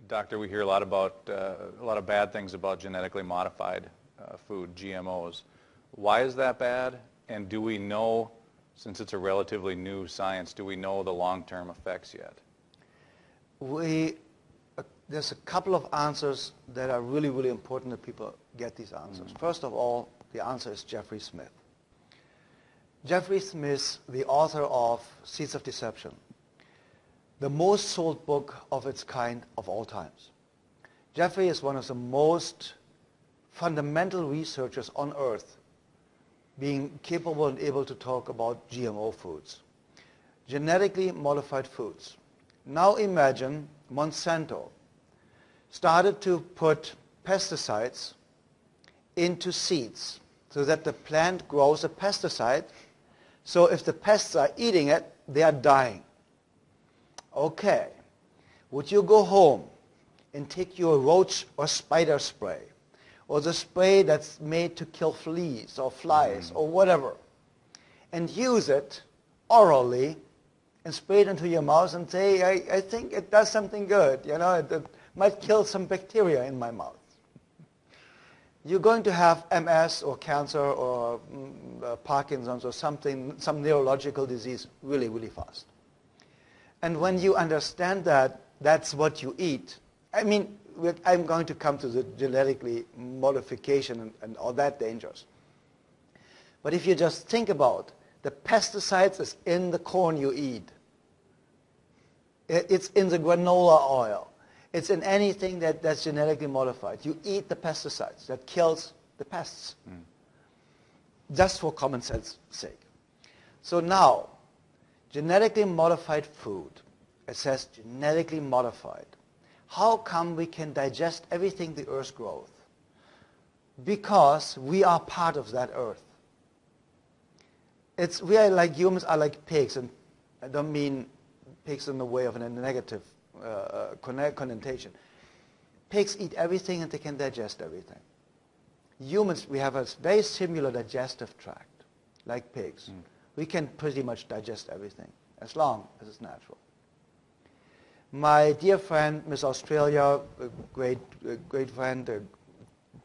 Doctor, we hear a lot of bad things about genetically modified food, GMOs. Why is that bad? And do we know, since it's a relatively new science, do we know the long-term effects yet? There's a couple of answers that are really, really important that people get these answers. First of all, the answer is Jeffrey Smith. Jeffrey Smith, the author of Seeds of Deception, the most sold book of its kind of all times. Jeffrey is one of the most fundamental researchers on earth, being capable and able to talk about GMO foods, genetically modified foods. Now imagine Monsanto started to put pesticides into seeds so that the plant grows a pesticide. So if the pests are eating it, they are dying. Okay, would you go home and take your roach or spider spray, or the spray that's made to kill fleas or flies or whatever, and use it orally and spray it into your mouth and say, I think it does something good, you know, it might kill some bacteria in my mouth? You're going to have MS or cancer or Parkinson's or something, some neurological disease really, really fast. And when you understand that that's what you eat, I mean, I'm going to come to the genetically modification and all that dangerous. But if you just think about the pesticides is in the corn you eat. It's in the granola oil. It's in anything that's genetically modified. You eat the pesticides that kills the pests. Just for common sense sake. So now, genetically modified food, it says genetically modified. How come we can digest everything the earth grows? Because we are part of that earth. We are like humans are like pigs, and I don't mean pigs in the way of a negative connotation. Pigs eat everything and they can digest everything. Humans, we have a very similar digestive tract, like pigs. We can pretty much digest everything, as long as it's natural. My dear friend, Miss Australia, a great friend, a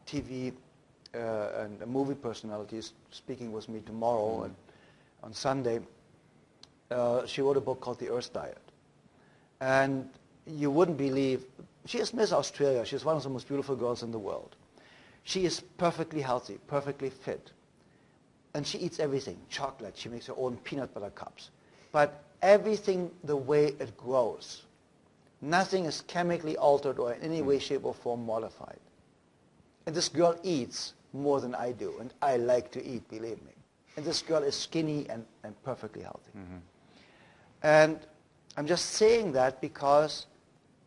TV and a movie personality, is speaking with me tomorrow and on Sunday. She wrote a book called The Earth Diet. And you wouldn't believe, she is Miss Australia. She's one of the most beautiful girls in the world. She is perfectly healthy, perfectly fit. And she eats everything, chocolate. She makes her own peanut butter cups. But everything the way it grows. Nothing is chemically altered or in any way, shape, or form modified. And this girl eats more than I do. And I like to eat, believe me. And this girl is skinny and perfectly healthy. And I'm just saying that because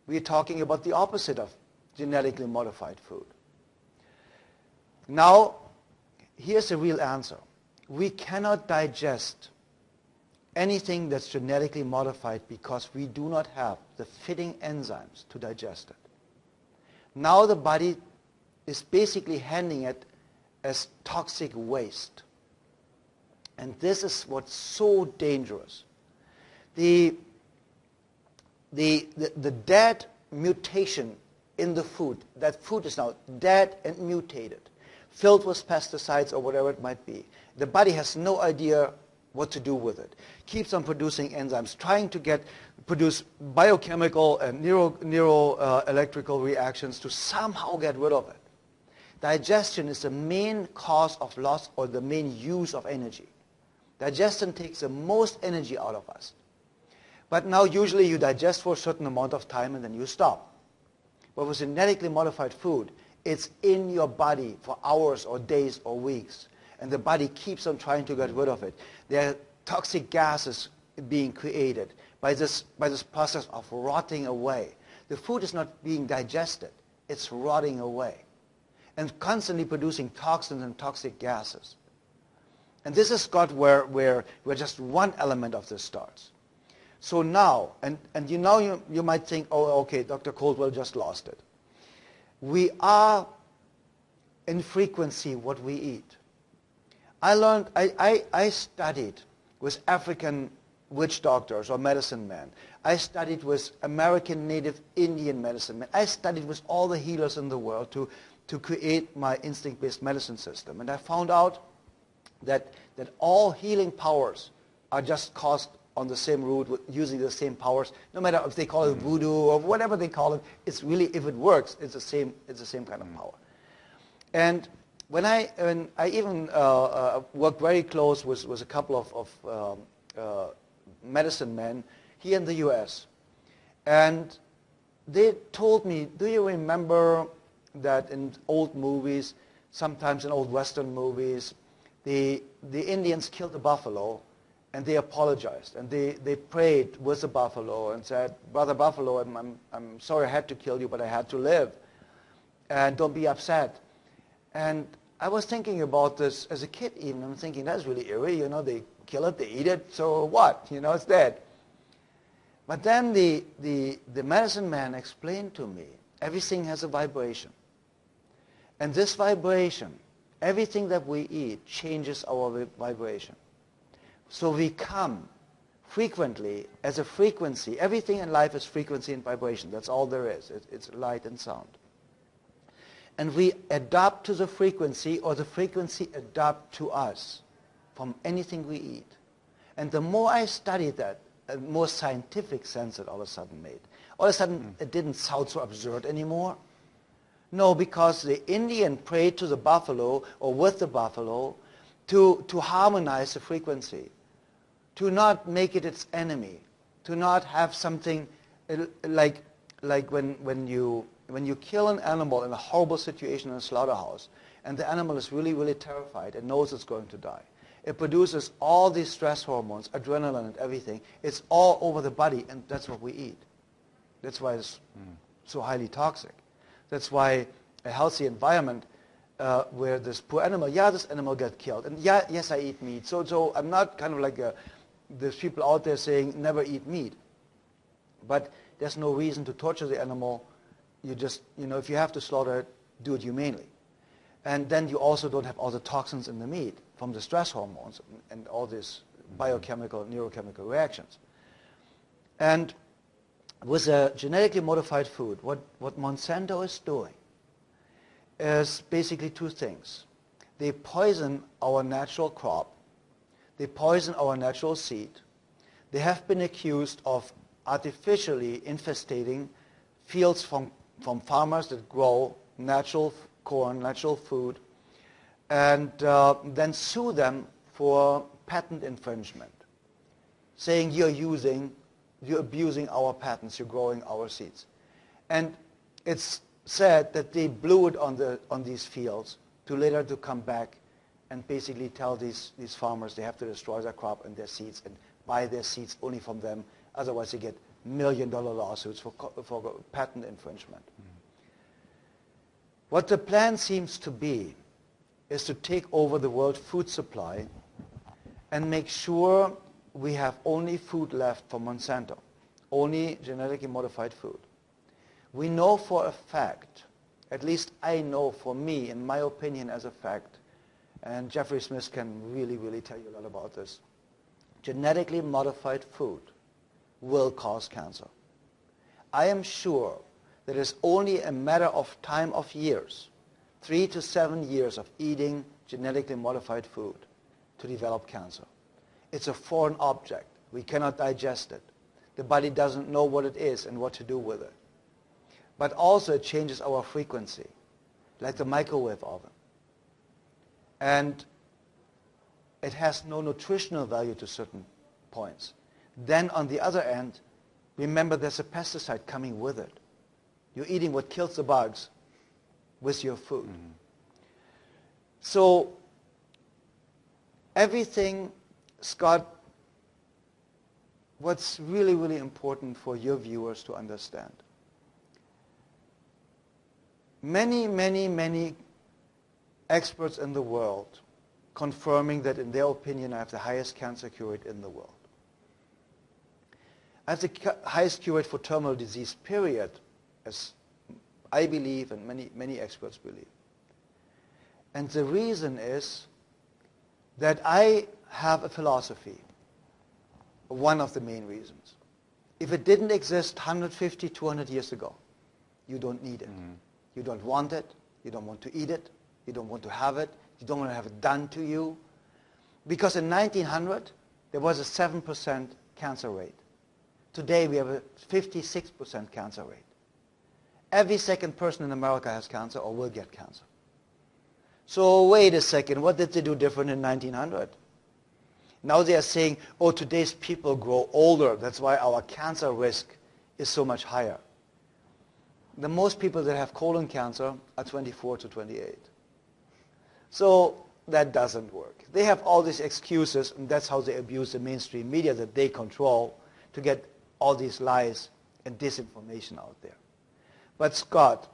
we're talking about the opposite of genetically modified food. Now, here's the real answer. We cannot digest anything that's genetically modified because we do not have the fitting enzymes to digest it. Now the body is basically handling it as toxic waste. And this is what's so dangerous. The dead mutation in the food, that food is now dead and mutated, filled with pesticides or whatever it might be. The body has no idea what to do with it. Keeps on producing enzymes, trying to produce biochemical and neuroelectrical reactions to somehow get rid of it. Digestion is the main cause of loss or the main use of energy. Digestion takes the most energy out of us. But now usually you digest for a certain amount of time and then you stop. But with genetically modified food, it's in your body for hours or days or weeks. And the body keeps on trying to get rid of it. There are toxic gases being created by this process of rotting away. The food is not being digested. It's rotting away. And constantly producing toxins and toxic gases. And this is where just one element of this starts. So now, and you might think, oh, okay, Dr. Coldwell just lost it. We are in frequency what we eat. I studied with African witch doctors or medicine men. I studied with American Native Indian medicine men. I studied with all the healers in the world to create my instinct-based medicine system. And I found out that all healing powers are just caused on the same root using the same powers, no matter if they call it voodoo or whatever they call it. It's really, if it works, it's the same kind of power. And when I even worked very close with a couple of medicine men here in the U.S., and they told me, do you remember that in old movies, sometimes in old Western movies, the Indians killed a buffalo and they apologized and they prayed with the buffalo and said, Brother Buffalo, I'm sorry I had to kill you, but I had to live, and don't be upset. And I was thinking about this as a kid even. I'm thinking, that's really eerie, they kill it, they eat it, so what? It's dead. But then the medicine man explained to me, everything has a vibration. And this vibration, everything that we eat changes our vibration. So we come frequently as a frequency. Everything in life is frequency and vibration. That's all there is. It's light and sound. And we adapt to the frequency, or the frequency adapt to us from anything we eat. And the more I studied that, a more scientific sense it all of a sudden made. All of a sudden it didn't sound so absurd anymore. No, because the Indian prayed to the buffalo or with the buffalo to harmonize the frequency, to not make it its enemy, to not have something like when you kill an animal in a horrible situation in a slaughterhouse, and the animal is really, really terrified and knows it's going to die. It produces all these stress hormones, adrenaline and everything. It's all over the body, and that's what we eat. That's why it's so highly toxic. That's why a healthy environment where this poor animal, this animal got killed. And yes, I eat meat. So I'm not kind of like there's people out there saying never eat meat. But there's no reason to torture the animal. You just, if you have to slaughter it, do it humanely. And then you also don't have all the toxins in the meat from the stress hormones and all these biochemical, neurochemical reactions. And with a genetically modified food, what Monsanto is doing is basically two things. They poison our natural crop. They poison our natural seed. They have been accused of artificially infestating fields from farmers that grow natural corn, natural food, and then sue them for patent infringement, saying you're abusing our patents, you're growing our seeds. And it's said that they blew it on these fields to later to come back and basically tell these farmers they have to destroy their crop and their seeds and buy their seeds only from them, otherwise they get million-dollar lawsuits for patent infringement. What the plan seems to be is to take over the world food supply and make sure we have only food left for Monsanto, only genetically modified food. We know for a fact, at least I know for me, in my opinion as a fact, and Jeffrey Smith can really, really tell you a lot about this, genetically modified food will cause cancer. I am sure that it's only a matter of time of years, 3 to 7 years of eating genetically modified food to develop cancer. It's a foreign object. We cannot digest it. The body doesn't know what it is and what to do with it. But also it changes our frequency, like the microwave oven. And it has no nutritional value to certain points. Then on the other end, remember there's a pesticide coming with it. You're eating what kills the bugs with your food. So everything, Scott, what's really, really important for your viewers to understand. Many, many, many experts in the world confirming that in their opinion I have the highest cancer cure rate in the world. I have the highest cure rate for terminal disease, period, as I believe and many experts believe. And the reason is that I have a philosophy, one of the main reasons. If it didn't exist 150, 200 years ago, you don't need it. You don't want it. You don't want to eat it. You don't want to have it. You don't want to have it done to you. Because in 1900, there was a 7% cancer rate. Today, we have a 56% cancer rate. Every second person in America has cancer or will get cancer. So wait a second, what did they do different in 1900? Now they are saying, oh, today's people grow older. That's why our cancer risk is so much higher. The most people that have colon cancer are 24 to 28. So that doesn't work. They have all these excuses, and that's how they abuse the mainstream media that they control to get all these lies and disinformation out there. But Scott,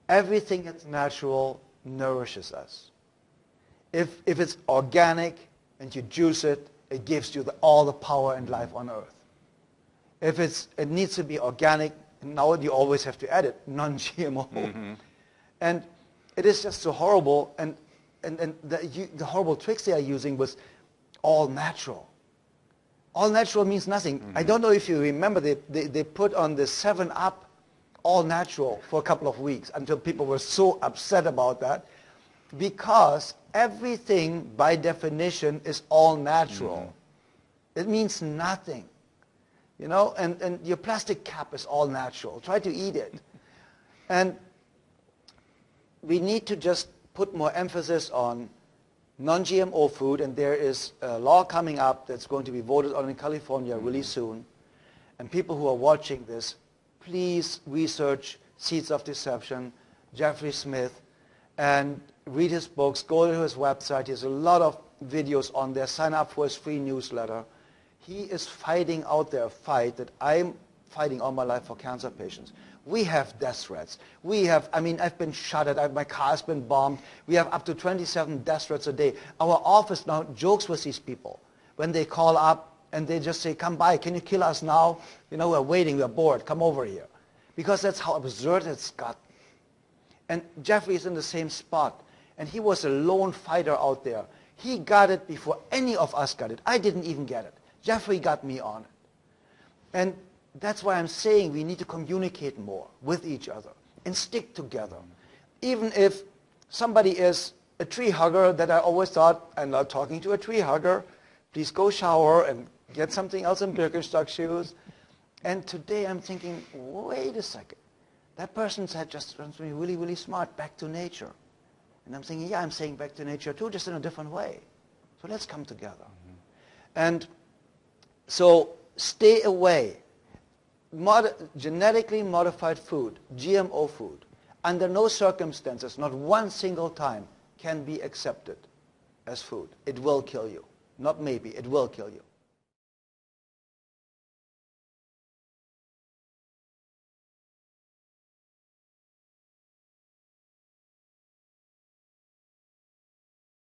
everything that's natural nourishes us. If it's organic and you juice it, it gives you all the power and life on earth. If it needs to be organic, now you always have to add it, non-GMO. And it is just so horrible, and the horrible tricks they are using was all natural. All natural means nothing. I don't know if you remember, they put on the 7-Up all natural for a couple of weeks until people were so upset about that, because everything by definition is all natural. It means nothing. You know, and your plastic cap is all natural. Try to eat it. And we need to just put more emphasis on non-GMO food, and there is a law coming up that's going to be voted on in California really soon. And people who are watching this, please research Seeds of Deception, Jeffrey Smith, and read his books. Go to his website. He has a lot of videos on there. Sign up for his free newsletter. He is fighting out there a fight that I'm fighting all my life for cancer patients. We have death threats. We have, I've been shot at. My car has been bombed. We have up to 27 death threats a day. Our office now jokes with these people when they call up and they just say, come by, can you kill us now? You know, we're waiting, we're bored, come over here. Because that's how absurd it's gotten. And Jeffrey is in the same spot. And he was a lone fighter out there. He got it before any of us got it. I didn't even get it. Jeffrey got me on it. And that's why I'm saying we need to communicate more with each other and stick together. Even if somebody is a tree hugger that I always thought, I'm not talking to a tree hugger, please go shower and get something else in Birkenstock shoes. And today I'm thinking, wait a second. That person said just something really, really smart, back to nature. And I'm thinking, yeah, I'm saying back to nature too, just in a different way. So let's come together. And so stay away. Genetically modified food, GMO food, under no circumstances, not one single time, can be accepted as food. It will kill you. Not maybe, it will kill you.